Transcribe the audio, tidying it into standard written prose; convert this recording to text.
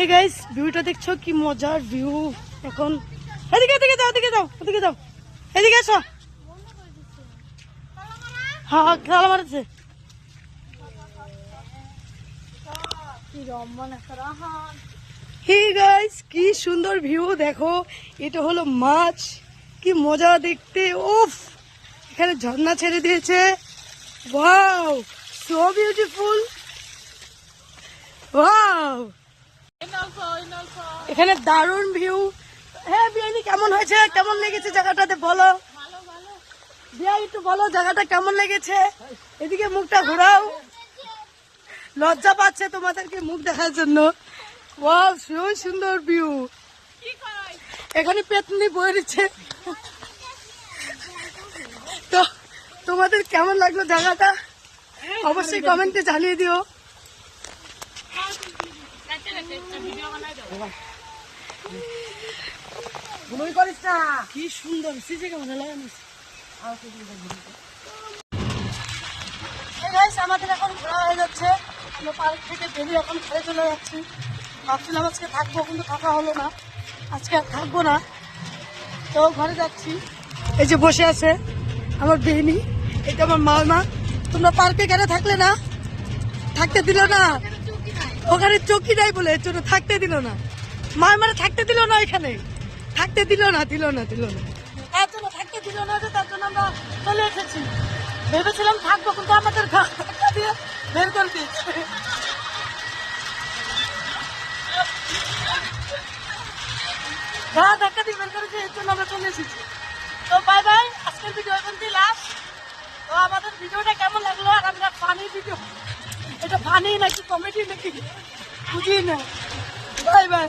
Hey guys, ভিউটা দেখছো কি মজার ভিউ। এখন এদিকে এদিকে যাও, এদিকে যাও, এদিকে যাও, এদিকে আসো। হ্যাঁ, তালা মারছে। হে গাইস, কি সুন্দর ভিউ দেখো। এটা হলো মাছ, কি মজা দেখতে। উফ, এখানে ঝর্ণা ছেড়ে দিয়েছে। Wow, so beautiful. ওয়াও, এখানে দারুণ ভিউ। হ্যাঁ বিয়ানি, কেমন হয়েছে, কেমন লেগেছে জায়গাটাতে বলো। বিয়া একটু বলো জায়গাটা কেমন লেগেছে। এদিকে মুখটা ঘোরাও, লজ্জা পাচ্ছে তোমাদেরকে মুখ দেখার জন্য। ওয়াও, সো সুন্দর ভিউ। এখানে পেতনি বয়ে দিচ্ছে। তো তোমাদের কেমন লাগলো জায়গাটা অবশ্যই কমেন্টে জানিয়ে দিও। কি সুন্দর সিসি ক্যামেরা লাগানো। আমাদের এখন ঘোরা হয়ে যাচ্ছে। আমরা পার্ক থেকে বেরিয়ে এখন ঘরে চলে যাচ্ছি। ভাবছিলাম আজকে থাকবো, কিন্তু থাকা হলো না। আজকে আর থাকবো না, তো ঘরে যাচ্ছি। এই যে বসে আছে আমার বেনি, এটা আমার মামা। তোমরা পার্কে কেন থাকলে না? থাকতে দিল না, ওখানে চৌকি নাই বলে এর জন্য থাকতে দিল না। মামারা থাকতে দিল না, এখানে থাকতে দিল না, দিল না, দিল না। তার জন্য থাকতে দিল না, তার জন্য আমরা চলে এসেছি। ভেবেছিলাম থাকবো, কিন্তু আমাদের ধাক্কা দিয়ে বের করে দিয়েছে। ধাক্কা দিয়ে বের করেছে, এর জন্য আমরা চলে এসেছি। তো বাই বাই, আজকের ভিডিও এখন লাস্ট। তো আমাদের ভিডিওটা কেমন লাগলো, আর আমরা ফানি ভিডিও, এটা ফানি নাকি কমেডি নাকি বুঝি না। Bye bye.